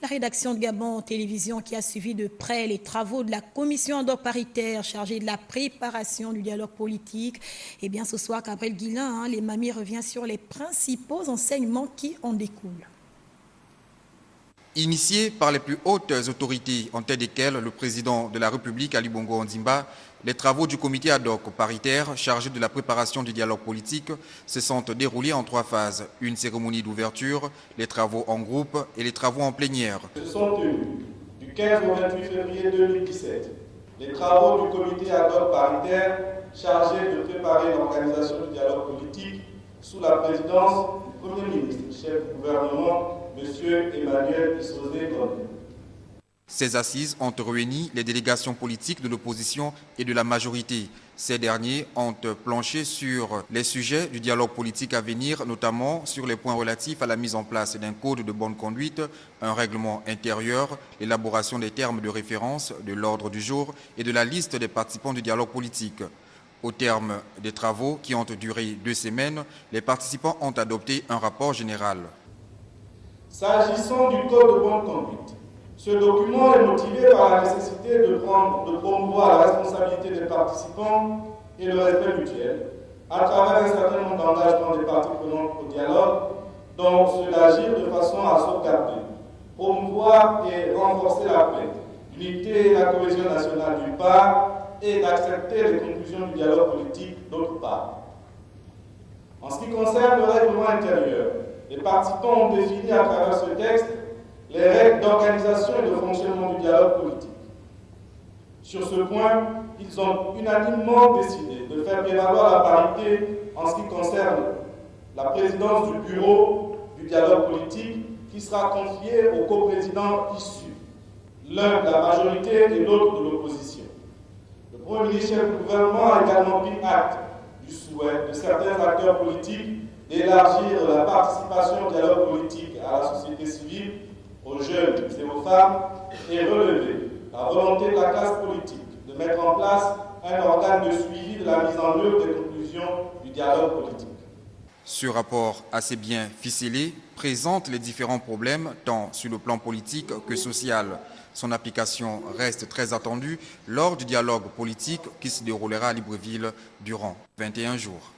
La rédaction de Gabon Télévision qui a suivi de près les travaux de la commission ad hoc paritaire chargée de la préparation du dialogue politique. Et bien ce soir, Gabriel Guillain, les mamies revient sur les principaux enseignements qui en découlent. Initié par les plus hautes autorités, en tête desquelles le président de la République, Ali Bongo Ondimba, les travaux du comité ad hoc paritaire chargé de la préparation du dialogue politique se sont déroulés en 3 phases. Une cérémonie d'ouverture, les travaux en groupe et les travaux en plénière. Se sont tenus du 15 au 28 février 2017 les travaux du comité ad hoc paritaire chargé de préparer l'organisation du dialogue politique sous la présidence du Premier ministre, chef du gouvernement, M. Emmanuel Issoze-Gondé. Ces assises ont réuni les délégations politiques de l'opposition et de la majorité. Ces derniers ont planché sur les sujets du dialogue politique à venir, notamment sur les points relatifs à la mise en place d'un code de bonne conduite, un règlement intérieur, l'élaboration des termes de référence, de l'ordre du jour et de la liste des participants du dialogue politique. Au terme des travaux qui ont duré 2 semaines, les participants ont adopté un rapport général. S'agissant du code de bonne conduite, ce document est motivé par la nécessité de promouvoir la responsabilité des participants et le respect mutuel à travers un certain nombre d'engagements des parties prenantes au dialogue, dont ceux d'agir de façon à sauvegarder, promouvoir et renforcer la paix, l'unité et la cohésion nationale d'une part, et d'accepter les conclusions du dialogue politique d'autre part. En ce qui concerne le règlement intérieur, les participants ont défini à travers ce texte les règles d'organisation et de fonctionnement du dialogue politique. Sur ce point, ils ont unanimement décidé de faire prévaloir la parité en ce qui concerne la présidence du bureau du dialogue politique qui sera confiée aux coprésidents issus, l'un de la majorité et l'autre de l'opposition. Le Premier ministre chef du gouvernement a également pris acte du souhait de certains acteurs politiques d'élargir la participation au dialogue politique à la société civile, aux jeunes et aux femmes, et relever la volonté de la classe politique de mettre en place un organe de suivi de la mise en œuvre des conclusions du dialogue politique. Ce rapport assez bien ficelé présente les différents problèmes tant sur le plan politique que social. Son application reste très attendue lors du dialogue politique qui se déroulera à Libreville durant 21 jours.